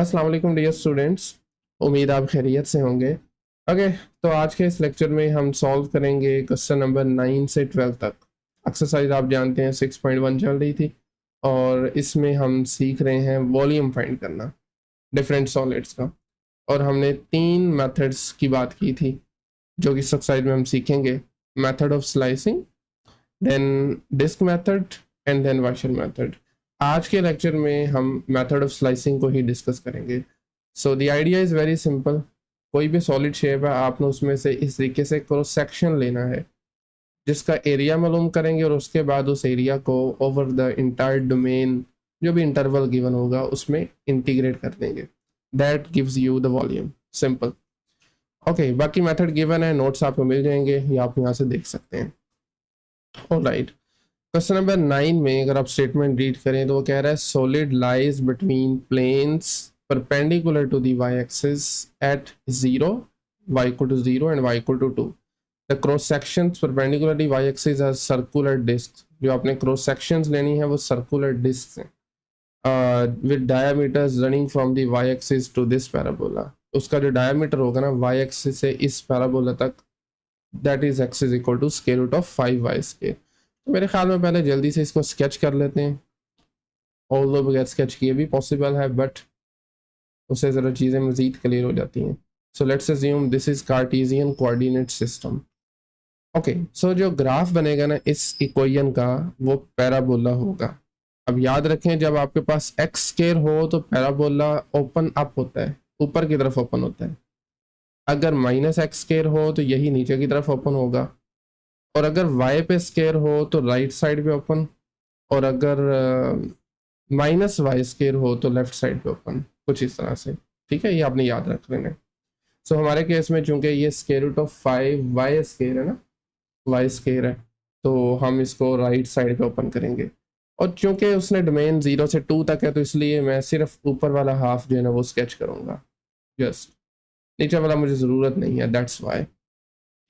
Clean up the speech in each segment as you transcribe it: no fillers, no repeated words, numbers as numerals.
अस्सलाम वालेकुम dear students. उम्मीद आप खैरियत से होंगे। ओके, तो आज के इस लेक्चर में हम सॉल्व करेंगे क्वेश्चन नंबर 9 से 12 तक। एक्सरसाइज आप जानते हैं 6.1 चल रही थी और इसमें हम सीख रहे हैं वॉल्यूम फाइंड करना डिफरेंट सॉलिड्स का। और हमने 3 मेथड्स की बात की थी जो कि इस एक्सरसाइज में हम सीखेंगे। Method of slicing, then disc method and then washer method. आज के लेक्चर में हम मेथड ऑफ स्लाइसिंग को ही डिस्कस करेंगे। So the idea is very simple. कोई भी सॉलिड शेप है, आपने उसमें से इस तरीके से क्रॉस सेक्शन लेना है जिसका एरिया मालूम करेंगे और उसके बाद उस एरिया को ओवर द इंटायर डोमेन, जो भी इंटरवल गिवन होगा उसमें इंटीग्रेट कर देंगे। That gives you the volume. Simple. Okay, बाकी मेथड गिवन है, नोट्स आपको मिल जाएंगे या आप यहाँ से देख सकते हैं। ऑलराइट, क्वेश्चन नंबर 9 में अगर आप स्टेटमेंट रीड करें तो वो कह रहा है solid lies between planes perpendicular to the y axis at 0, y equal to 0 and y equal to 2. The cross sections perpendicular to y axis as circular discs. जो आपने क्रॉस सेक्शंस लेनी है वो सर्कुलर डिस्क हैं with diameters running from the y axis to this parabola. उसका जो diameter होगा ना y एक्सिस से इस पैराबोला तक, that is x is equal to square root of 5y square. तो मेरे ख्याल में पहले जल्दी से इसको स्केच कर लेते हैं। ऑल्दो बगैर स्केच किए भी पॉसिबल है बट उससे ज़रा चीज़ें मज़ीद क्लियर हो जाती हैं। So let's assume this is Cartesian coordinate system. Okay, so जो ग्राफ बनेगा ना इस इक्वेशन का वो पैराबोला होगा। अब याद रखें, जब आपके पास एक्स स्क्वायर हो तो पैराबोला ओपन अप होता है, ऊपर की तरफ ओपन होता है। अगर माइनस एक्स स्क्वायर हो तो यही नीचे की तरफ ओपन होगा। और अगर वाई पे स्क्वायर हो तो राइट साइड पे ओपन, और अगर माइनस वाई स्क्वायर हो तो लेफ्ट साइड पे ओपन, कुछ इस तरह से। ठीक है, ये आपने याद रख लेना है। सो हमारे केस में चूंकि ये square root of 5y square है ना, y स्क्वायर है, तो हम इसको राइट साइड पे ओपन करेंगे। और चूंकि उसने डोमेन 0 से 2 तक है तो इसलिए मैं सिर्फ ऊपर वाला हाफ जो है ना वो स्केच करूंगा, जस्ट नीचे वाला मुझे ज़रूरत नहीं है, दैट्स वाई।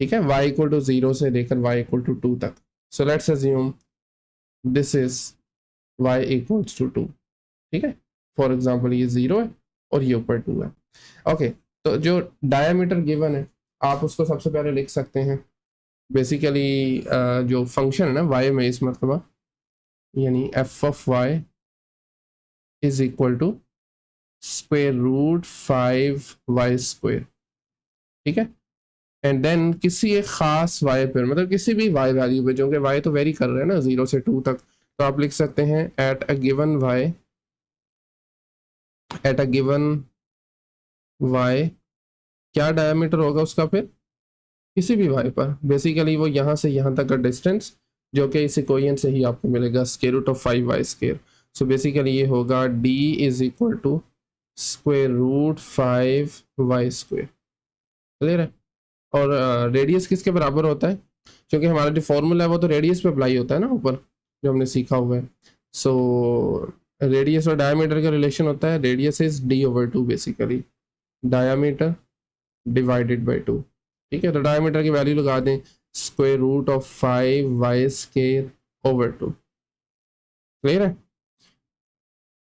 ठीक है, y इक्वल टू 0 से लेकर y इक्वल टू 2 तक। So let's assume this is y equals to 2। ठीक है, फॉर एग्जांपल ये 0 है और ये ऊपर 2 है। ओके, तो जो डायमीटर गिवन है आप उसको सबसे पहले लिख सकते हैं। बेसिकली जो फंक्शन है ना y में इस मरतबा, यानी f of y is equal to square root 5y square. ठीक है, एंड देन किसी एक खास y पर, मतलब किसी भी y वैल्यू पे, जो कि y तो वेरी कर रहे हैं ना 0 से 2 तक, तो आप लिख सकते हैं at a given y, at a given y क्या डायमीटर होगा उसका फिर किसी भी y पर। बेसिकली वो यहाँ से यहाँ तक का डिस्टेंस जो कि इस इक्वेशन से ही आपको मिलेगा square root of 5y square. So basically ये होगा d is equal to square root 5y square. Clear है? और रेडियस किसके बराबर होता है, क्योंकि हमारा जो फॉर्मूला है वो तो रेडियस पे अप्लाई होता है ना ऊपर, जो हमने सीखा हुआ है। सो रेडियस और डायमीटर का रिलेशन होता है, radius is d/2 basically, diameter divided by 2। ठीक है, तो डायमीटर की वैल्यू लगा दें square root of 5y square over 2। Clear है?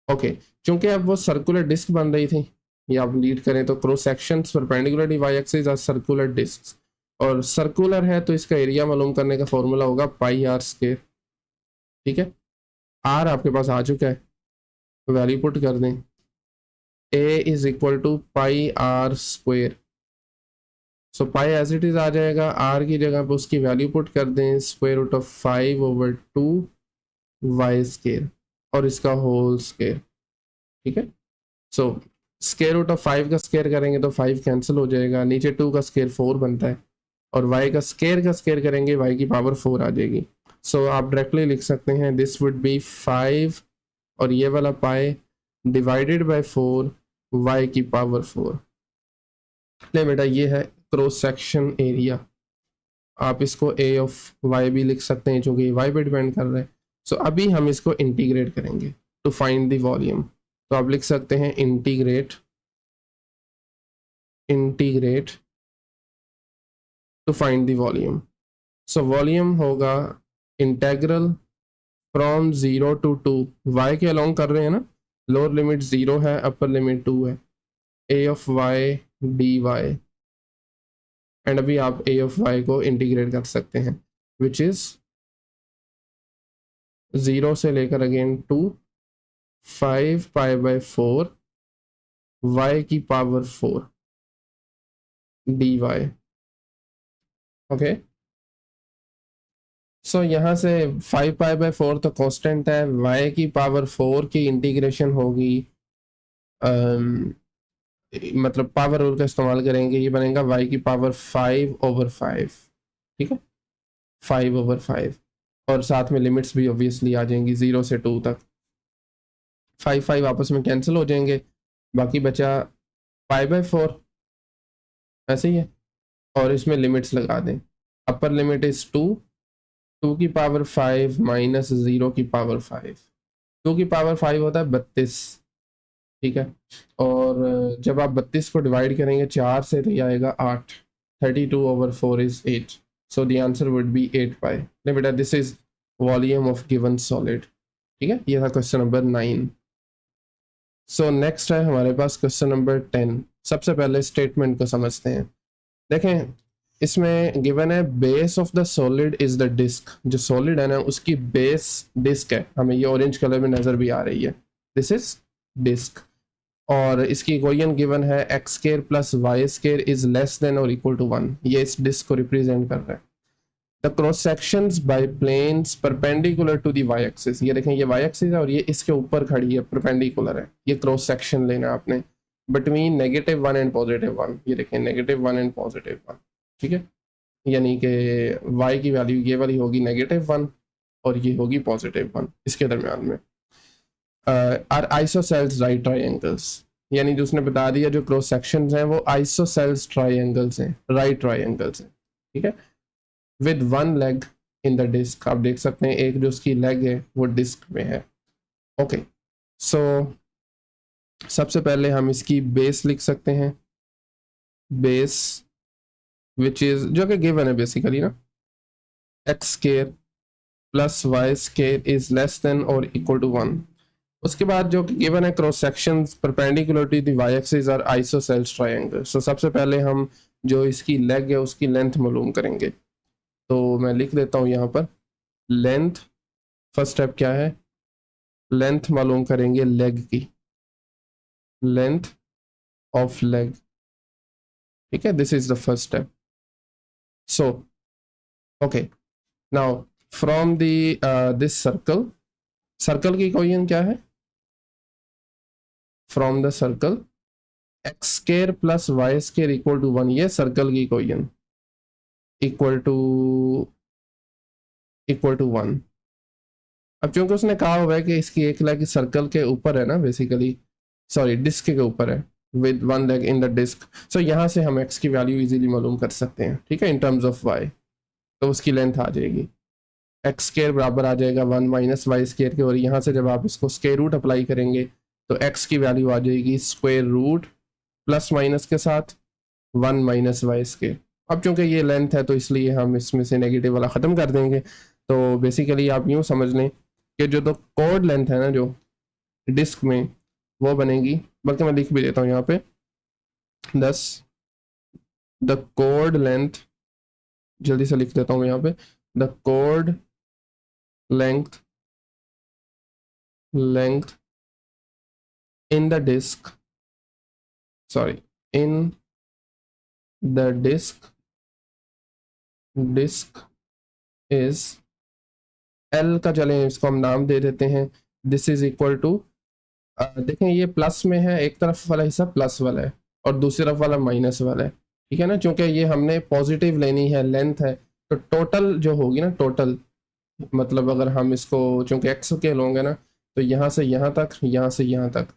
ओके, क्योंकि अब वो सर्कुलर डिस्क बन रही थी, ये आप लीड करें तो cross sections perpendicular y axis are circular disc, और सर्कुलर है तो इसका एरिया मालूम करने का फॉर्मूला होगा पाई आर स्क्वायर। ठीक है, आर आपके पास आ चुका है तो वैल्यू पुट कर दें, A is equal to pi r square. So pi as it is आ जाएगा, आर की जगह पर उसकी वैल्यू पुट कर दें square root of 5/2 y square और इसका होल स्क्वायर। ठीक है, सो स्क्वायर रूट ऑफ 5 का स्क्वायर करेंगे तो 5 कैंसिल हो जाएगा, नीचे 2 का स्क्वायर 4 बनता है, और y का स्क्वायर करेंगे y की पावर 4 आ जाएगी। सो आप डायरेक्टली लिख सकते हैं दिस वुड बी 5 और ये वाला पाई डिवाइडेड बाय 4 y की पावर 4। ले बेटा, ये है क्रॉस सेक्शन एरिया। आप इसको a ऑफ y भी लिख सकते हैं क्योंकि y पे डिपेंड कर रहा है। सो अभी हम इसको इंटीग्रेट करेंगे टू फाइंड द वॉल्यूम। तो आप लिख सकते हैं integrate to find the volume. So volume होगा इंटेग्रल फ्रॉम 0 to 2, y के अलोंग कर रहे हैं ना, लोअर लिमिट 0 है, अपर लिमिट 2 है, A of y d y, and अभी आप ए ऑफ वाई को इंटीग्रेट कर सकते हैं, विच इज 0 से लेकर अगेन 2, 5 पाई बाई 4 वाई की power 4 d y. Okay, so यहाँ से 5 पाई बाई 4 तो कांस्टेंट है, वाई की पावर 4 की इंटीग्रेशन होगी, मतलब पावर रूल का इस्तेमाल करेंगे, ये बनेगा वाई की पावर 5/5, ठीक है, 5/5, और साथ में लिमिट्स भी ऑब्वियसली आ जाएंगी 0 से 2 तक, 5 आपस में कैंसिल हो जाएंगे, बाकी बचा पाई/4 ऐसे ही है, और इसमें लिमिट्स लगा दें, अपर लिमिट इज 2 की पावर 5 माइनस 0 की पावर 5, 2 की पावर 5 होता है 32, ठीक है, और जब आप 32 को डिवाइड करेंगे 4 से तो ये आएगा 8, 32/4 is 8, so the answer would be 8 पाई। नहीं बेटा, this is volume of given solid, ठीक है, ये था क्वेश्चन नंबर 9। सो नेक्स्ट है हमारे पास क्वेश्चन नंबर 10। सबसे पहले स्टेटमेंट को समझते हैं। देखें, इसमें गिवन है base of the solid is the disc, जो सॉलिड है ना उसकी बेस डिस्क है, हमें ये ऑरेंज कलर में नजर भी आ रही है, दिस इज डिस्क, और इसकी इक्वेशन गिवन है x square plus y square is less than और इक्वल टू 1, ये इस डिस्क को रिप्रेजेंट कर रहा है। The cross sections by planes perpendicular to the y axis, ये देखें ये वाई एक्सिस है और ये इसके ऊपर खड़ी है, परपेंडिकुलर है, ये क्रॉस सेक्शन लेना है आपने बिटवीन -1 एंड +1, ये देखें -1 एंड +1, ठीक है, यानी कि y की वैल्यू ये वाली होगी -1 और ये होगी +1, इसके दरमियान में आर आइसोसेल्स राइट ट्राइंगल्स, यानी जो उसने बता दिया जो क्रॉस सेक्शंस हैं वो आइसोसेल्स ट्राइंगल्स हैं, राइट ट्राइंगल्स हैं, ठीक है, with one leg in the disc, आप देख सकते हैं एक जो उसकी लेग है वो डिस्क में है। ओके, सो सबसे पहले हम इसकी बेस लिख सकते हैं, बेस विच इज जो कि गिवन है बेसिकली ना, x square plus y square is less than और इक्वल टू 1। उसके बाद जो गिवन है cross sections perpendicular to the y axis are isosceles triangle. So सबसे पहले हम जो इसकी लेग है उसकी लेंथ मालूम करेंगे, तो मैं लिख देता हूँ यहाँ पर लेंथ, फर्स्ट स्टेप क्या है, लेंथ मालूम करेंगे लेग की, लेंथ ऑफ लेग, ठीक है, this is the first step. So okay, now from the this circle, circle की इक्वेशन क्या है, from the circle x square plus y square equal to 1, ये सर्कल की इक्वेशन इक्वल टू 1। अब चूंकि उसने कहा हुआ है कि इसकी एक लेग सर्कल के ऊपर है ना, बेसिकली सॉरी डिस्क के ऊपर है, with one leg in the disc, so यहाँ से हम एक्स की वैल्यू इजीली मालूम कर सकते हैं, ठीक है, इन टर्म्स ऑफ वाई, तो उसकी लेंथ आ जाएगी एक्स स्क्वायर बराबर आ जाएगा 1 माइनस वाई स्क्वायर के, और यहाँ से जब आप इसको स्क्वायर रूट अप्लाई करेंगे तो एक्स की वैल्यू आ जाएगी स्क्वायर रूट प्लस माइनस के साथ 1 माइनस वाई स्क्वायर। अब चूंकि ये लेंथ है तो इसलिए हम इसमें से नेगेटिव वाला ख़त्म कर देंगे, तो बेसिकली आप यूँ समझ लें कि जो तो कोड लेंथ है ना जो डिस्क में वो बनेगी, बल्कि मैं लिख भी देता हूँ यहाँ पे 10, द कोड लेंथ, जल्दी से लिख देता हूँ यहाँ पे, the code length in the disk, sorry, in the disk is L का, चलें इसको हम नाम दे देते हैं, दिस इज इक्वल टू, देखें ये प्लस में है, एक तरफ वाला हिस्सा प्लस वाला है और दूसरी तरफ वाला माइनस वाला है, ठीक है ना, क्योंकि ये हमने पॉजिटिव लेनी है, लेंथ है, तो टोटल जो होगी ना, टोटल मतलब अगर हम इसको चूंकि एक्स के लोगे ना, तो यहाँ से यहाँ तक, यहाँ से यहाँ तक,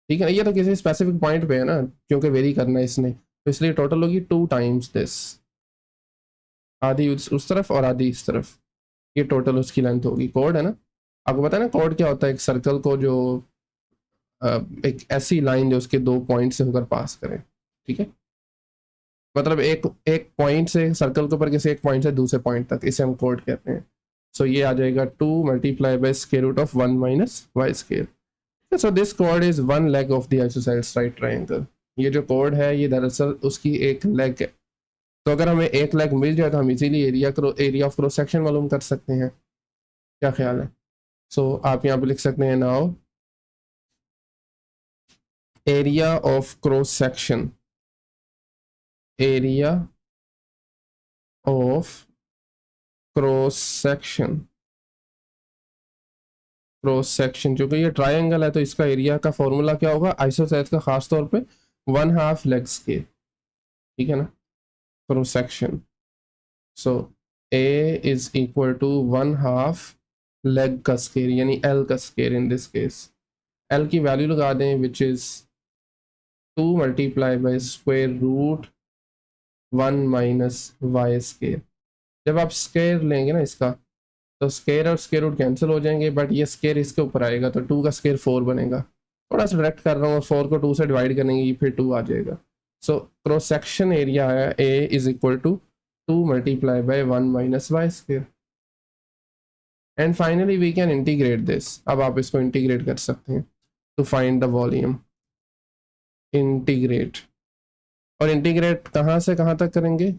ठीक है, ये तो किसी स्पेसिफिक पॉइंट पे है ना, क्योंकि वेरी करना है इसने, तो इसलिए टोटल होगी 2 टाइम्स दिस, आधी उस तरफ और आधी इस तरफ, ये टोटल उसकी लेंथ होगी। कोड है ना, आपको पता है ना कोड क्या होता है, एक सर्कल को जो एक ऐसी लाइन जो उसके 2 पॉइंट से होकर पास करे, ठीक है, मतलब एक पॉइंट से सर्कल के ऊपर किसी एक पॉइंट से दूसरे पॉइंट तक, इसे हम कोड कहते हैं। सो ये आ जाएगा 2 multiply by square root of 1 minus y square, so this कोड is one leg of the isosceles right triangle. ये जो कोड है ये दरअसल उसकी एक लेग है। तो अगर हमें एक लेग मिल जाए तो हम easily area of cross section मालूम कर सकते हैं। क्या ख्याल है? सो आप यहाँ पे लिख सकते हैं now area of cross section, area of cross section, cross section चूंकि ये ट्रायंगल है तो इसका एरिया का फॉर्मूला क्या होगा आइसोसेलेस का, खास तौर पे 1/2 लेग स्केल, ठीक है ना, cross section. So A is equal to 1/2 leg का स्केल यानी एल का scale. In this case L की वैल्यू लगा दें which is 2 multiply by square root 1 minus y scale. जब आप स्केयर लेंगे ना इसका तो स्केयर और स्केयर रूट कैंसिल हो जाएंगे, बट ये स्केयर इसके ऊपर आएगा तो 2 का स्केयर 4 बनेगा। थोड़ा सा डायरेक्ट कर रहा हूँ, 4 को 2 से डिवाइड करेंगे फिर 2 आ जाएगा। सो क्रॉस सेक्शन एरिया है A is equal to 2 multiply by 1 minus y square. And finally we can integrate this. अब आप इसको इंटीग्रेट कर सकते हैं to find the volume. Integrate, और इंटीग्रेट कहाँ से कहाँ तक करेंगे?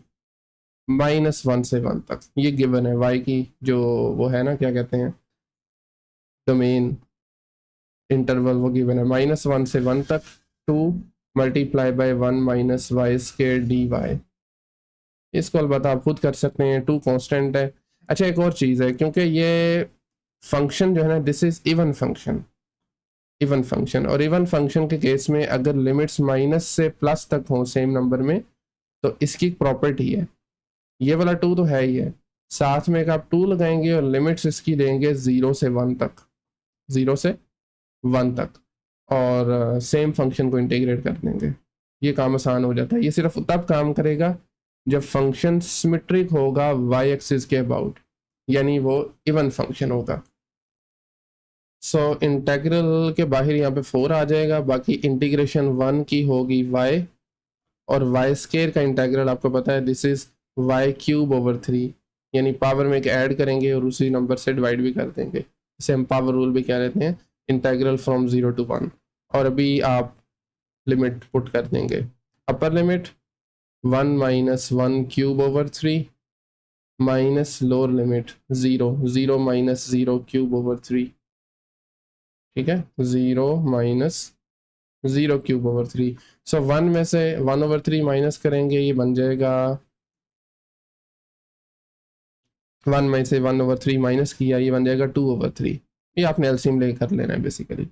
-1 से 1 तक। ये गिवन है y की जो वो है ना, क्या कहते हैं, डोमेन इंटरवल, वो गिवन है -1 से 1 तक। 2 multiply by 1 minus y square d y. इसको अलबत्ता आप खुद कर सकते हैं, 2 कांस्टेंट है। अच्छा एक और चीज़ है, क्योंकि ये फंक्शन जो है ना this is even function, even function, और इवन फंक्शन के केस में अगर लिमिट्स माइनस से प्लस तक हों सेम नंबर में तो इसकी प्रॉपर्टी है, ये वाला 2 तो है ही है, साथ में एक आप 2 लगाएंगे और लिमिट्स इसकी देंगे 0 से 1 तक, 0 से 1 तक, और सेम फंक्शन को इंटीग्रेट कर देंगे। ये काम आसान हो जाता है। ये सिर्फ तब काम करेगा जब फंक्शन सिमेट्रिक होगा वाई एक्सिस के अबाउट, यानी वो इवन फंक्शन होगा। सो इंटीग्रल के बाहर यहाँ पे 4 आ जाएगा, बाकी इंटीग्रेशन 1 की होगी y, और वाई स्केयर का इंटीग्रल आपको पता है दिस इज y³/3, यानी पावर में एक ऐड करेंगे और उसी नंबर से डिवाइड भी कर देंगे। इसे हम पावर रूल भी कह लेते हैं, इंटीग्रल फ्रॉम 0 to 1। और अभी आप लिमिट पुट कर देंगे, upper limit 1 minus 1³/3 minus lower limit 0, 0 minus 0³/3, ठीक है, 0 माइनस 0³/3। सो 1 में से 1/3 माइनस करेंगे, ये बन जाएगा 1 में से 1/3 माइनस किया, ये बन जाएगा 2/3। ये आपने एलसीएम ले कर लेना है बेसिकली,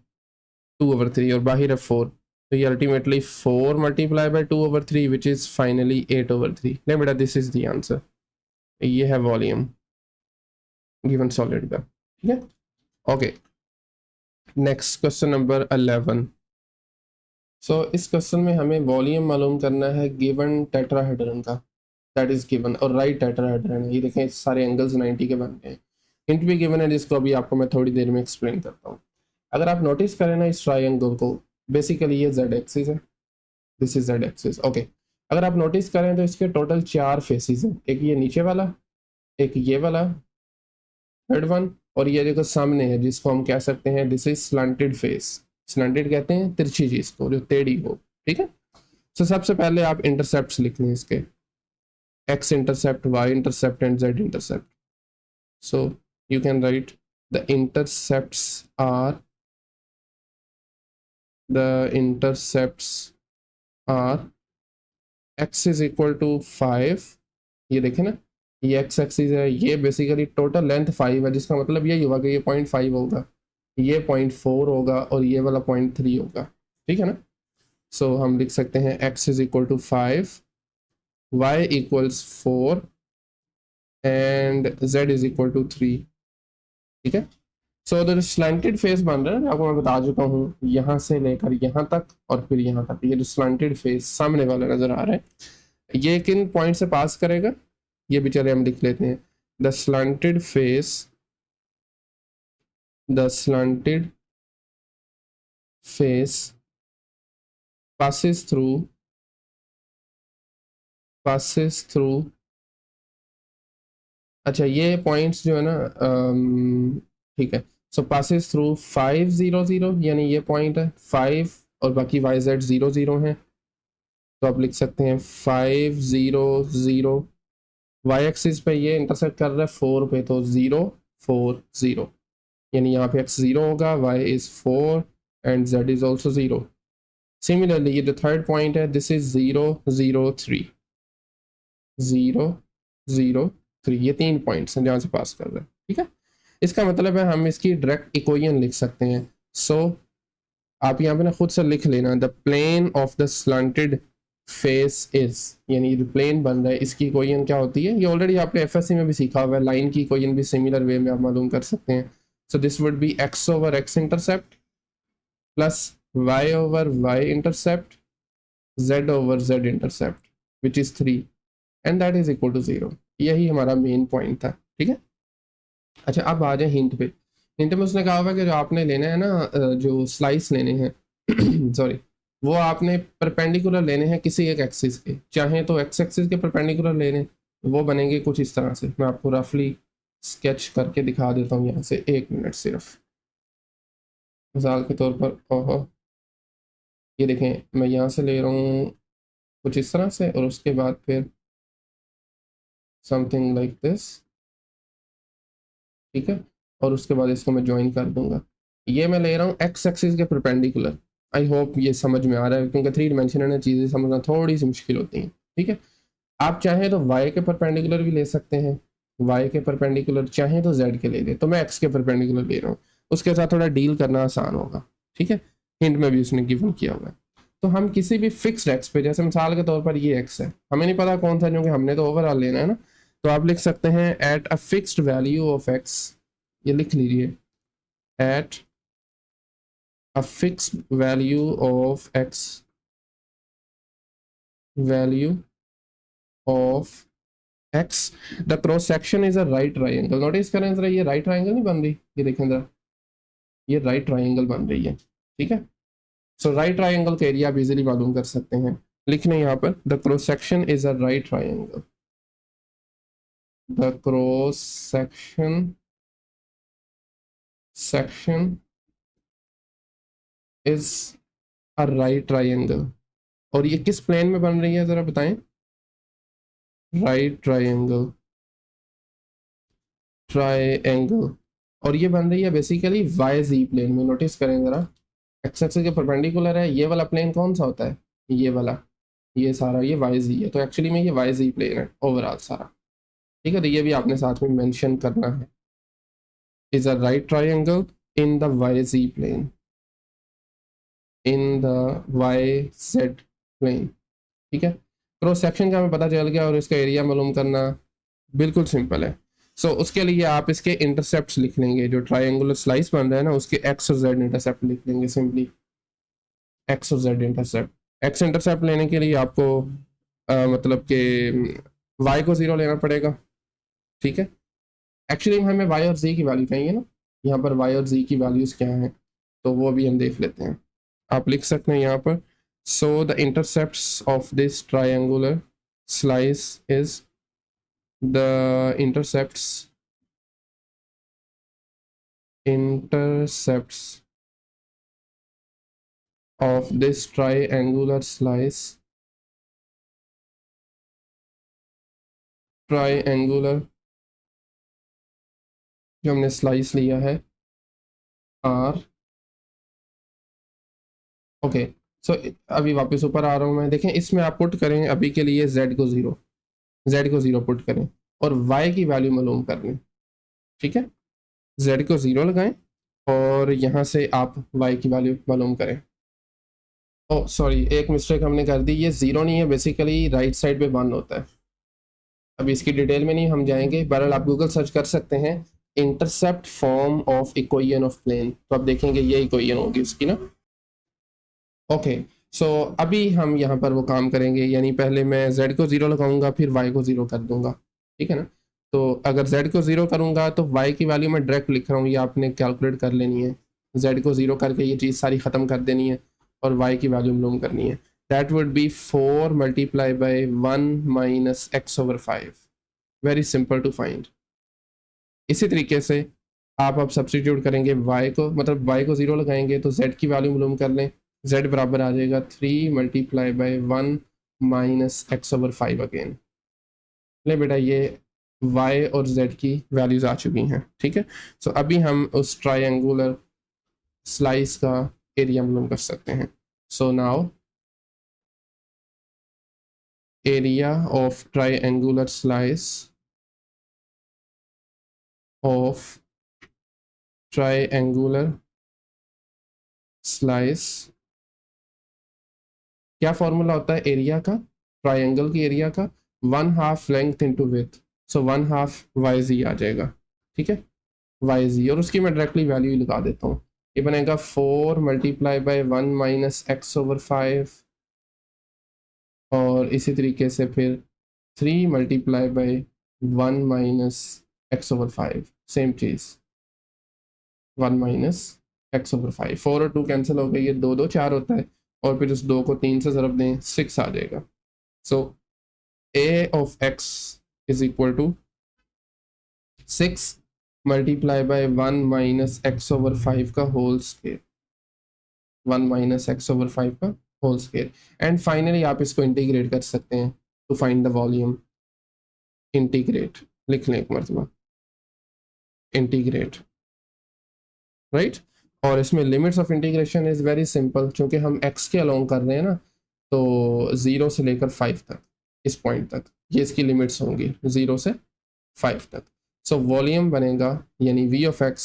2/3 और बाहर है 4, तो ये ultimately 4 multiply by 2/3 which is finally 8/3। नहीं बेटा, दिस इज द आंसर। ये है वॉल्यूम गिवन सॉलिड का, ठीक है। Okay, next question number 11। सो इस क्वेश्चन में हमें वॉल्यूम मालूम करना है गिवन टेट्राहेड्रन का, दैट इज गिवन, और राइट टेट्राहेड्रन है। ये देखें सारे एंगल्स 90 के बन गए। हिंट भी गिवन है जिसको अभी आपको मैं थोड़ी देर में एक्सप्लेन करता हूँ। अगर आप नोटिस करें ना इस ट्रायंगल को, बेसिकली ये z एक्सिस है, this is z axis. Okay, अगर आप नोटिस करें तो इसके टोटल 4 फेसेस हैं, एक ये नीचे वाला, एक ये वाला थर्ड वन, और ये देखो सामने है जिसको हम कह सकते हैं this is slanted face. Slanted कहते हैं तिरछी चीज को, जो टेढ़ी हो, ठीक है। तो सबसे पहले आप इंटरसेप्ट्स लिख लें इसके, x intercept, y intercept and z intercept. So you can write the intercepts are x is equal to 5। ये देखें ना, ये x एक्सिस है, ये बेसिकली टोटल लेंथ 5 है, जिसका मतलब यही होगा कि ये 0.5 होगा, ये 0.4 होगा और ये वाला 0.3 होगा, ठीक है ना। सो हम लिख सकते हैं x is equal to 5, y equals 4 and z is equal to 3, ठीक है। सो जो स्लैंटेड फेस बन रहा है ना, आपको मैं बता चुका हूँ, यहाँ से लेकर यहाँ तक और फिर यहाँ तक, ये जो स्लैंटेड फेस सामने वाला नजर आ रहा है, ये किन पॉइंट से पास करेगा, ये भी चले हम लिख लेते हैं। The slanted face, the slanted face passes through, अच्छा ये पॉइंट्स जो है ना, ठीक है, सो पासिस थ्रू 5 0 0, यानी ये पॉइंट है 5 और बाकी वाई जेड 0 0 है, तो आप लिख सकते हैं 5 0 0। वाई एक्सिस पे ये इंटरसेक्ट कर रहा है 4 पे, तो 0 4 0, यानी यहाँ पे x 0 होगा, y is 4 and z is also 0। Similarly ये जो थर्ड पॉइंट है, दिस इज 0 0 3 0 0 3, ये 3 पॉइंट्स हैं जहाँ से पास कर रहे हैं, ठीक है। इसका मतलब है हम इसकी डायरेक्ट इक्वेशन लिख सकते हैं। सो आप यहाँ पे ना खुद से लिख लेना, the plane of the slanted face is, यानी जो प्लेन बन रहा है इसकी इक्वेशन क्या होती है, ये ऑलरेडी आपने एफएससी में भी सीखा हुआ है, लाइन की इक्वेशन भी सिमिलर वे में आप मालूम कर सकते हैं। So this would be x over x intercept plus y over y intercept z over z intercept which is 3 and that is equal to 0। यही हमारा मेन पॉइंट था, ठीक है। अच्छा, अब आ जाए हिंट पे। हिंट में उसने कहा हुआ कि जो आपने लेना है ना, जो स्लाइस लेने हैं सॉरी, वो आपने परपेंडिकुलर लेने हैं किसी एक एक्सिस के, चाहे तो एक्स एक्सिस के परपेंडिकुलर लेने, वो बनेंगे कुछ इस तरह से। मैं आपको रफली स्केच करके दिखा देता हूँ यहाँ से, 1 मिनट सिर्फ। मिसाल के तौर पर, ओहो, ये देखें, मैं यहाँ से ले रहा हूँ कुछ इस तरह से, और उसके बाद फिर समथिंग लाइक दिस, ठीक है, और उसके बाद इसको मैं ज्वाइन कर दूंगा। ये मैं ले रहा हूँ एक्स एक्सिस के परपेंडिकुलर। आई होप ये समझ में आ रहा है, क्योंकि 3 डिमेंशनल चीज़ें समझना थोड़ी सी मुश्किल होती हैं, ठीक है। आप चाहें तो वाई के परपेंडिकुलर भी ले सकते हैं, वाई के परपेंडिकुलर चाहें तो जेड के ले लें, तो मैं एक्स के परपेंडिकुलर ले रहा हूँ, उसके साथ थोड़ा डील करना आसान होगा, ठीक है। हिंट में भी उसने गिवन किया हुआ है। तो हम किसी भी फिक्स्ड एक्स पे, जैसे मिसाल के तौर पर ये एक्स है, हमें नहीं पता कौन सा, क्योंकि हमने तो ओवरऑल लेना है ना, तो आप लिख सकते हैं at a fixed value of x, ये लिख लीजिए, at a fixed value of x, value of x, the cross section is a right triangle. Notice करें जरा, ये राइट ट्राइंगल नहीं बन रही, ये देखें जरा, ये राइट ट्राइंगल बन रही है, ठीक है। सो राइट ट्राइंगल का एरिया आप इजीली मालूम कर सकते हैं, लिखने यहाँ पर, the cross section is a right triangle, the cross section is a right triangle. और ये किस प्लेन में बन रही है जरा बताएं, राइट ट्राइंगल, ट्राइंगल, और ये बन रही है बेसिकली वाई जी प्लेन में। नोटिस करें जरा, एक्स एक्सिस के परपेंडिकुलर है, ये वाला प्लेन कौन सा होता है, ये वाला, ये सारा ये वाई जी है, तो एक्चुअली में ये वाई जी प्लेन है ओवरऑल सारा, ठीक है। तो ये भी आपने साथ में मेंशन करना है, is a right triangle in the y z plane, in the y z plane, ठीक है। क्रॉस सेक्शन का हमें पता चल गया, और इसका एरिया मालूम करना बिल्कुल सिंपल है। उसके लिए आप इसके इंटरसेप्ट लिख लेंगे, जो ट्राइंगुलर स्लाइस बन रहा है ना, उसके एक्स और जेड इंटरसेप्ट लिख लेंगे सिंपली, एक्स और जेड इंटरसेप्ट। एक्स इंटरसेप्ट लेने के लिए आपको मतलब कि वाई को 0 लेना पड़ेगा, ठीक है। एक्चुअली हमें वाई और जी की वैल्यू चाहिए ना, यहाँ पर वाई और जी की वैल्यूज़ क्या हैं, तो वो भी हम देख लेते हैं। आप लिख सकते हैं यहाँ पर, so the intercepts of this triangular slice is, the intercepts of this triangular जो हमने स्लाइस लिया है आर, ओके। सो अभी वापस ऊपर आ रहा हूँ मैं, देखें इसमें आप पुट करें अभी के लिए जेड को ज़ीरो पुट करें, और वाई की वैल्यू मालूम कर लें, ठीक है। जेड को 0 लगाएं, और यहाँ से आप वाई की वैल्यू मालूम करें। ओ सॉरी, एक मिस्टेक हमने कर दी, ये 0 नहीं है, बेसिकली राइट साइड पे 1 होता है। अभी इसकी डिटेल में नहीं हम जाएंगे, बहरहाल आप गूगल सर्च कर सकते हैं, intercept form of equation of plane, तो आप देखेंगे ये इक्वेशन होगी उसकी ना, ओके। सो अभी हम यहाँ पर वो काम करेंगे, यानी पहले मैं z को 0 लगाऊंगा, फिर y को 0 कर दूंगा, ठीक है ना। तो अगर z को 0 करूंगा तो y की वैल्यू मैं डायरेक्ट लिख रहा हूँ, ये आपने कैलकुलेट कर लेनी है, z को 0 करके ये चीज़ सारी ख़त्म कर देनी है, और y की वैल्यू मालूम करनी है। That would be 4 multiply by 1 minus x over 5, very simple to find. इसी तरीके से आप अब सब्सटीट्यूट करेंगे y को, मतलब y को 0 लगाएंगे तो z की वैल्यू मालूम कर लें। z बराबर आ जाएगा 3 multiply by 1 minus x over 5 again. ले बेटा ये y और z की वैल्यूज आ चुकी हैं, ठीक है। सो अभी हम उस ट्रायंगुलर स्लाइस का एरिया मालूम कर सकते हैं। So now area of triangular slice of triangular slice, क्या फॉर्मूला होता है एरिया का, ट्रायंगल की एरिया का 1/2 लेंथ इंटू विड्थ। सो 1/2 वाई जी आ जाएगा, ठीक है, वाई जी। और उसकी मैं डायरेक्टली वैल्यू लगा देता हूँ। ये बनेगा 4 multiply by 1 minus x over 5, और इसी तरीके से फिर 3 multiply by 1 minus x over 5, same cheese 1 minus x over 5। 4 और 2 कैंसिल हो गई, ये 2 2 4 होता है, और फिर उस 2 को 3 से ज़रब दें 6 आ जाएगा। So a of x is equal to 6 multiply by 1 minus x over 5 का whole square, 1 minus x over 5 का होल स्केयर। एंड फाइनली आप इसको इंटीग्रेट कर सकते हैं to find the volume. Integrate लिख लें एक मरतबा, इंटीग्रेट, राइट। और इसमें limits of integration is very simple, क्योंकि हम x के अलोंग कर रहे हैं ना, तो 0 से लेकर 5 तक, इस पॉइंट तक ये इसकी लिमिट्स होंगी 0 से 5 तक। सो वॉल्यूम बनेगा यानी v of x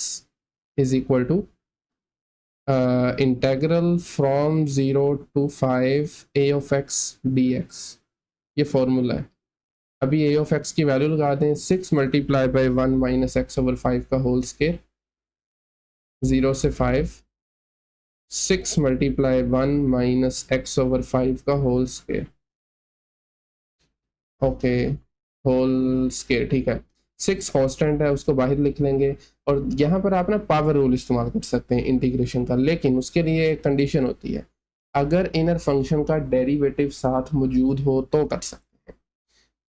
is equal to integral from 0 to 5 a of x dx। ये फॉर्मूला है। अभी a ऑफ x की वैल्यू लगा दें, 6 multiply by 1 minus x over 5 का होल स्केयर, 0 से 5, 6 मल्टीप्लाई 1 माइनस एक्स ओवर 5 का whole square, okay, whole square, ठीक है। 6 कांस्टेंट है, उसको बाहर लिख लेंगे। और यहाँ पर आप ना पावर रूल इस्तेमाल कर सकते हैं इंटीग्रेशन का, लेकिन उसके लिए एक कंडीशन होती है, अगर इनर फंक्शन का डेरिवेटिव साथ मौजूद हो तो कर सकते हैं।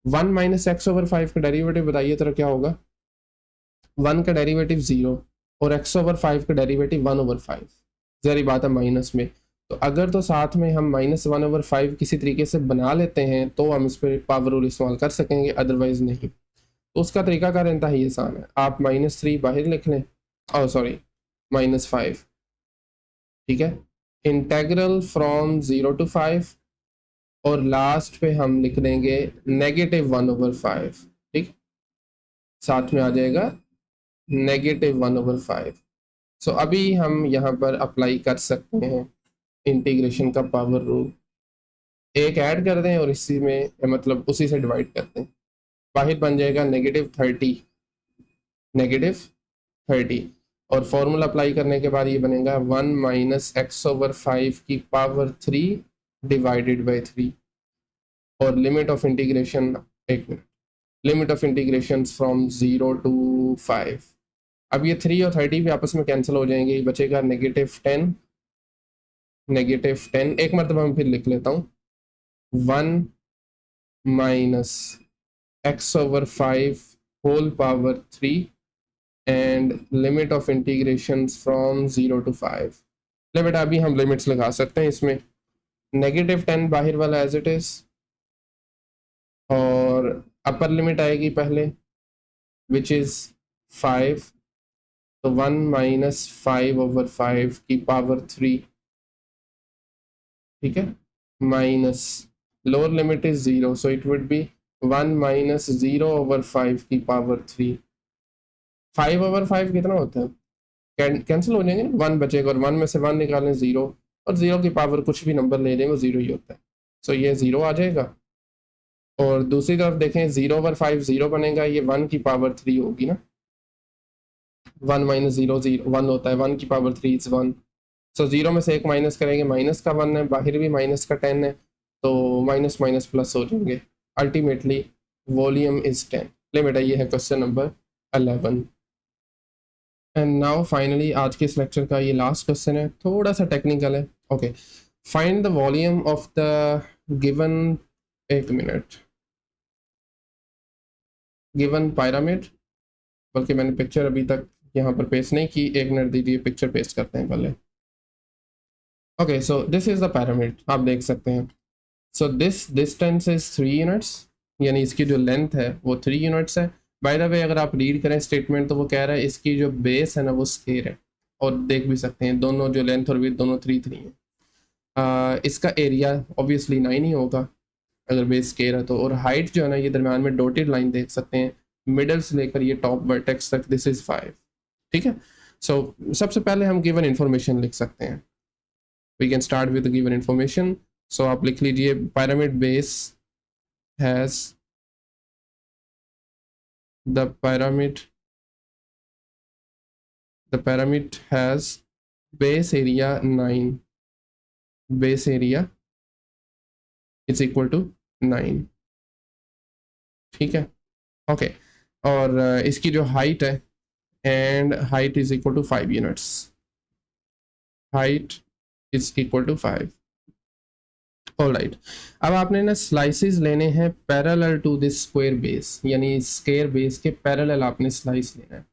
1 माइनस एक्स ओवर 5 का डेरिवेटिव बताइए तरह क्या होगा। 1 का डेरिवेटिव 0 और एक्स ओवर 5 का डेरिवेटिव 1 ओवर 5, जरी बात है माइनस में। तो अगर तो साथ में हम -1 ओवर 5 किसी तरीके से बना लेते हैं तो हम इस पर पावर रूल इस्तेमाल कर सकेंगे, अदरवाइज नहीं। तो उसका तरीकाकार इंतहाई आसान है, आप -3 बाहर लिख लें, और सॉरी -5, ठीक है, इंटेग्रल फ्रॉम 0 to 5, और लास्ट पे हम लिख देंगे -1 ओवर 5, ठीक, साथ में आ जाएगा -1 ओवर 5। सो अभी हम यहाँ पर अप्लाई कर सकते हैं इंटीग्रेशन का पावर रूल, एक ऐड कर दें और इसी में मतलब उसी से डिवाइड कर दें, बाहर बन जाएगा -30, -30, और फॉर्मूला अप्लाई करने के बाद ये बनेगा 1 माइनस एक्स ओवर 5 की पावर 3 डिवाइडेड बाई 3, और लिमिट ऑफ इंटीग्रेशन, एक minute, limit of integration from 0 to 5। अब ये 3 और 30 भी आपस में कैंसिल हो जाएंगे, ये बचेगा -10, -10, एक मरतबा मैं फिर लिख लेता हूँ, 1 minus x over 5 whole power 3 and limit of integration from 0 to 5। ले बेटा अभी हम लिमिट्स लगा सकते हैं इसमें, -10 बाहर वाला एज इट इज, और अपर लिमिट आएगी पहले विच इज 5, तो 1 माइनस 5 ओवर 5 की पावर 3, ठीक है, minus lower limit is 0, so it would be 1 minus 0 over 5 की पावर 3। 5 ओवर 5 कितना होता है, कैंसिल हो जाएंगे, 1 बचेगा, और 1 में से 1 निकालें 0, और 0 की पावर कुछ भी नंबर ले लें वो 0 ही होता है। सो ये 0 आ जाएगा। और दूसरी तरफ देखें 0 ओवर 5 0 बनेगा, ये 1 की पावर 3 होगी ना, 1 माइनस 0 0 1 होता है, 1 की पावर 3 इज 1। सो 0 में से एक माइनस करेंगे, माइनस का 1 है, बाहर भी माइनस का 10 है, तो माइनस माइनस प्लस हो जाएंगे, अल्टीमेटली वॉल्यूम इज 10। ले बेटा ये है question number 11। And now finally आज के इस लेक्चर का ये लास्ट क्वेश्चन है, थोड़ा सा टेक्निकल है। Okay, find the volume of the given, एक मिनट, गिवन पिरामिड, बल्कि मैंने पिक्चर अभी तक यहाँ पर पेस्ट नहीं की, 1 मिनट दीजिए, पिक्चर पेस्ट करते हैं पहले। Okay, so this is the pyramid, आप देख सकते हैं। So this distance is 3 units, यानी इसकी जो लेंथ है वो 3 यूनिट्स है। बाय द वे अगर आप रीड करें स्टेटमेंट तो वो कह रहा है इसकी जो बेस है ना वो स्केयर है, और देख भी सकते हैं दोनों जो लेंथ और विड्थ दोनों 3 3 है। इसका एरिया ऑब्वियसली 9 ही होगा अगर बेस स्केयर है तो, और हाइट जो है ना ये दरम्यान में डॉटेड लाइन देख सकते हैं, मिडल से लेकर ये टॉप वर्टेक्स तक, दिस इज 5। ठीक है, सो सबसे पहले हम गिवन इन्फॉर्मेशन लिख सकते हैं। We can start with given information. So आप लिख लीजिए pyramid base has the pyramid has base area 9, base area is equal to 9। ठीक है, ओके, और इसकी जो हाइट है, and height is equal to 5 units, height is equal to 5। Alright, अब आपने ना स्लाइसेस लेने हैं parallel to this square base, यानी स्क्वायर बेस के पैरेलल आपने स्लाइस लेना है।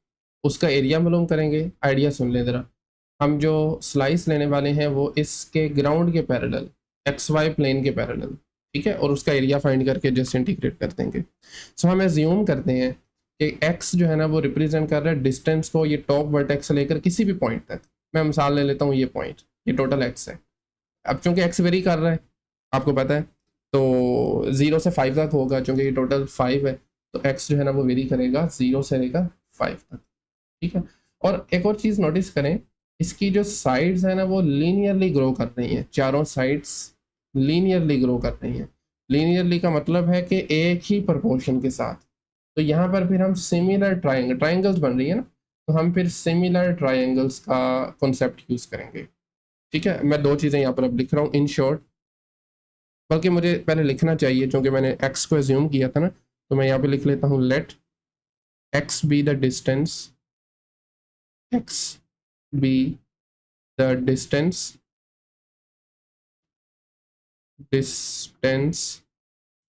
उसका एरिया मालूम करेंगे। आइडिया सुन ले ज़रा, हम जो स्लाइस लेने वाले हैं वो इसके ग्राउंड के पैरेलल, XY प्लेन के पैरेलल, ठीक है, और उसका एरिया फाइंड करके जस्ट इंटीग्रेट कर देंगे। सो हम एज्यूम करते हैं कि x जो है ना वो रिप्रेजेंट कर रहा है डिस्टेंस को, ये टॉप वर्टेक्स से लेकर किसी भी पॉइंट तक। मैं मिसाल ले लेता हूँ, ये पॉइंट, ये टोटल x है। अब चूंकि x वेरी कर रहा है आपको पता है, तो 0 से 5 तक होगा, चूंकि ये टोटल 5 है तो x जो है ना वो वेरी करेगा 0 से लेकर 5 तक। ठीक है, और एक और चीज़ नोटिस करें, इसकी जो साइड्स है ना वो लीनियरली ग्रो कर रही हैं, चारों साइड्स लीनियरली ग्रो कर रही हैं। लीनियरली का मतलब है कि एक ही प्रोपोर्शन के साथ। तो यहाँ पर फिर हम सिमिलर ट्राइंगल्स बन रही है ना, तो हम फिर सिमिलर ट्राइंगल्स का कॉन्सेप्ट यूज़ करेंगे। ठीक है, मैं 2 चीज़ें यहाँ पर अब लिख रहा हूँ इन शॉर्ट, बल्कि मुझे पहले लिखना चाहिए क्योंकि मैंने x को एज्यूम किया था ना, तो मैं यहाँ पे लिख लेता हूँ let x be the distance, x be the distance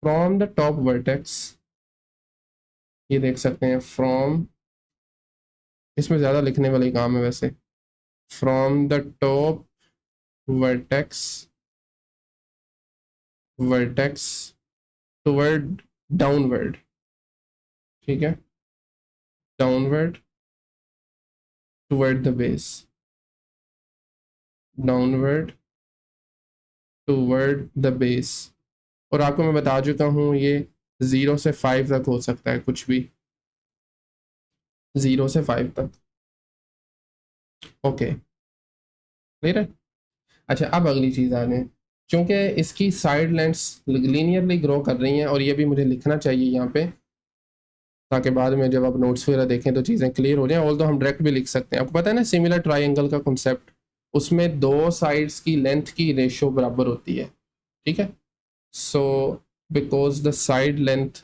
from the top vertex। ये देख सकते हैं from, इसमें ज़्यादा लिखने वाली काम है वैसे, from the top vertex toward downward। ठीक है, downward toward the base, downward toward the base। और आपको मैं बता चुका हूँ ये 0 से 5 तक हो सकता है, कुछ भी 0 से 5 तक। ओके, क्लियर है। अच्छा, अब अगली चीज़ आ गई, क्योंकि इसकी साइड लेंथ्स लीनियरली ग्रो कर रही हैं, और ये भी मुझे लिखना चाहिए यहाँ पे, ताकि बाद में जब आप नोट्स वगैरह देखें तो चीज़ें क्लियर हो जाएं। ऑल तो हम डायरेक्ट भी लिख सकते हैं, आपको पता है ना सिमिलर ट्राइंगल का कॉन्सेप्ट, उसमें 2 साइड्स की लेंथ की रेशो बराबर होती है। ठीक है, so because the side length,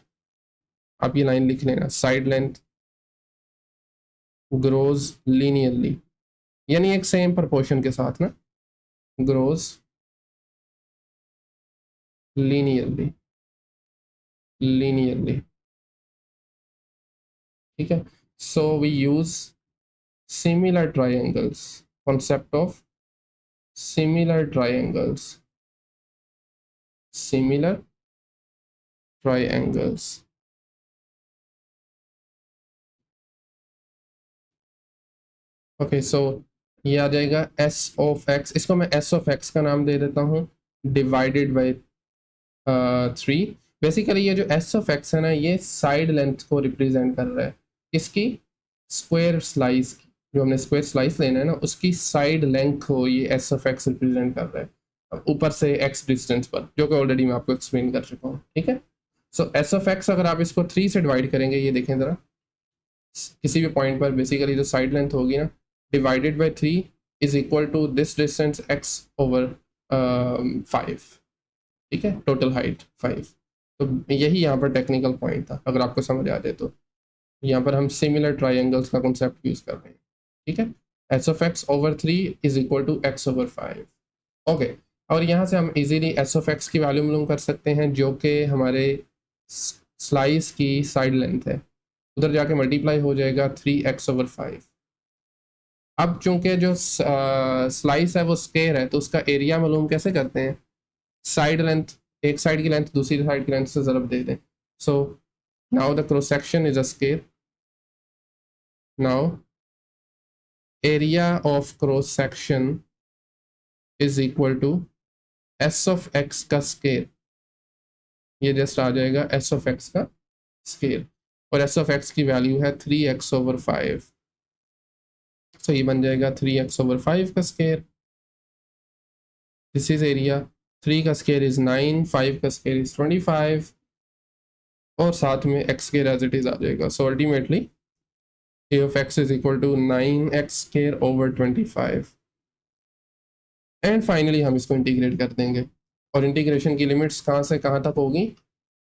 आप ये लाइन लिख लेना, साइड लेंथ ग्रोज लीनियरली, यानी एक सेम प्रोपोर्शन के साथ ना, ग्रोज लीनियरली, ठीक है। So we use similar triangles, concept of similar triangles, similar triangles. Okay, so ये आ जाएगा s ऑफ x, इसको मैं s ऑफ x का नाम दे देता हूँ, डिवाइडेड बाई 3। बेसिकली ये जो s ऑफ x है ना, ये साइड लेंथ को रिप्रेजेंट कर रहा है, इसकी स्क्वायर स्लाइस की, जो हमने स्क्वायर स्लाइस लेना है ना उसकी साइड लेंथ को ये s ऑफ x रिप्रेजेंट कर रहा है, ऊपर से x डिस्टेंस पर, जो कि ऑलरेडी मैं आपको एक्सप्लेन कर चुका हूँ। ठीक है, सो s ऑफ x अगर आप इसको 3 से डिवाइड करेंगे, ये देखें ज़रा, किसी भी पॉइंट पर बेसिकली जो साइड लेंथ होगी ना, divided by 3 is equal to this distance x over 5। ठीक है, टोटल हाइट 5। तो यही यहाँ पर टेक्निकल पॉइंट था, अगर आपको समझ आ जाए तो। यहाँ पर हम सिमिलर ट्राइंगल्स का कॉन्सेप्ट यूज़ कर रहे हैं। ठीक है, s of x over 3 is equal to x over 5। Okay, और यहाँ से हम इजीली एस ऑफ एक्स की वैल्यू मालूम कर सकते हैं, जो कि हमारे स्लाइस की साइड लेंथ है, उधर जाके मल्टीप्लाई हो जाएगा 3x ओवर 5। अब चूंकि जो स्लाइस है वो स्क्वायर है तो उसका एरिया मालूम कैसे करते हैं, साइड लेंथ, एक साइड की लेंथ दूसरी साइड की लेंथ से ज़रब दे दें. So now the cross section is a square. Now area of cross section is equal to s of x का स्क्वायर. ये जस्ट आ जाएगा एस ऑफ एक्स का स्क्वायर, और एस ऑफ एक्स की वैल्यू है 3x/5. सो ये बन जाएगा 3x/5 का स्क्वायर. This is area. 3 का स्क्वायर इज 9, 5 का स्क्वायर इज 25, और साथ में x square as it is आ जाएगा. So ultimately A of x is equal to 9x² / 25. And finally हम इसको इंटीग्रेट कर देंगे, और इंटीग्रेशन की लिमिट्स कहाँ से कहाँ तक होगी,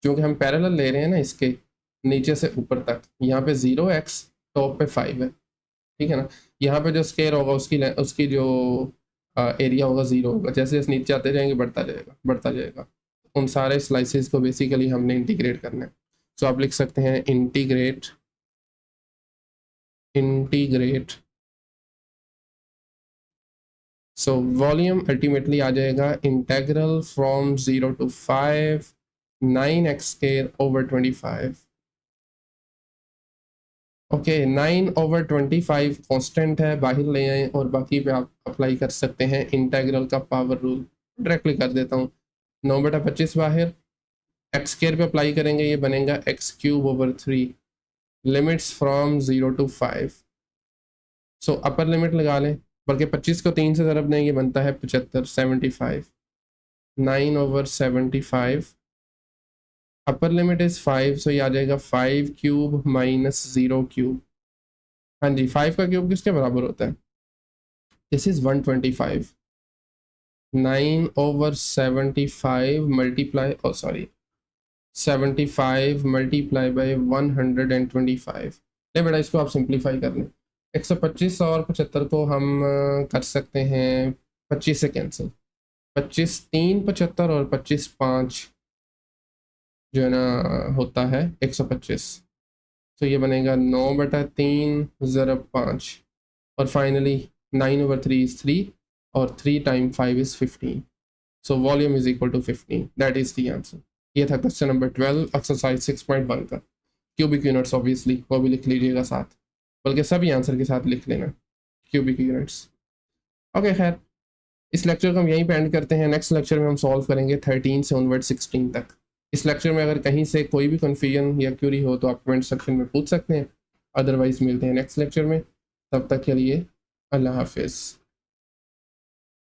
क्योंकि हम पैरेलल ले रहे हैं ना इसके, नीचे से ऊपर तक. यहाँ पे 0x, टॉप पे 5 है, ठीक है ना. यहाँ पे जो स्क्वायर होगा उसकी जो एरिया होगा 0 होगा. जैसे जैसे नीचे आते जाएंगे बढ़ता जाएगा बढ़ता जाएगा. उन सारे स्लाइसेस को बेसिकली हमने इंटीग्रेट करना है. सो आप लिख सकते हैं इंटीग्रेट सो वॉल्यूम अल्टीमेटली आ जाएगा integral from 0 to 5 9x² / 25. Okay 9/25 constant है, बाहर ले आए और बाकी पे आप अप्लाई कर सकते हैं इंटेग्रल का पावर रूल. डायरेक्टली कर देता हूँ. 9/25 बाहर, x² पे अप्लाई करेंगे, ये बनेगा x³/3. Limits from 0 to 5. So upper limit लगा लें, बल्कि 25 को 3 से ज़रब दें, ये बनता है 75, 75. 9/75. अपर लिमिट इज़ 5, सो ये आ जाएगा 5³ - 0³. हाँ जी, 5 का क्यूब किसके बराबर होता है, this is 125. 9/75 multiply 75 multiply by 125. नहीं बेटा, इसको आप सिंप्लीफाई कर लें. 125 और 75 को हम कर सकते हैं 25 से कैंसिल. 25 3 75, और 25 5 जो है ना होता है 125. तो ये बनेगा 9/3 ज़रब 5, और फाइनली 9/3 इज़ 3, और 3 × 5 is 15. So volume is equal to 15. That is the answer. ये था क्वेश्चन नंबर 12 एक्सरसाइज 6.1 का. क्यूबिक यूनिट्स ऑब्वियसली वो भी लिख लीजिएगा साथ, बल्कि सभी आंसर के साथ लिख लेना क्यूबिक यूनिट्स. ओके खैर, इस लेक्चर को हम यहीं पे एंड करते हैं. नेक्स्ट लेक्चर में हम सॉल्व करेंगे 13 से ऑनवर्ड 16 तक. इस लेक्चर में अगर कहीं से कोई भी कन्फ्यूजन या क्यूरी हो तो आप कमेंट सेक्शन में पूछ सकते हैं. अदरवाइज मिलते हैं नेक्स्ट लेक्चर में. तब तक के लिए अल्लाह हाफिज़.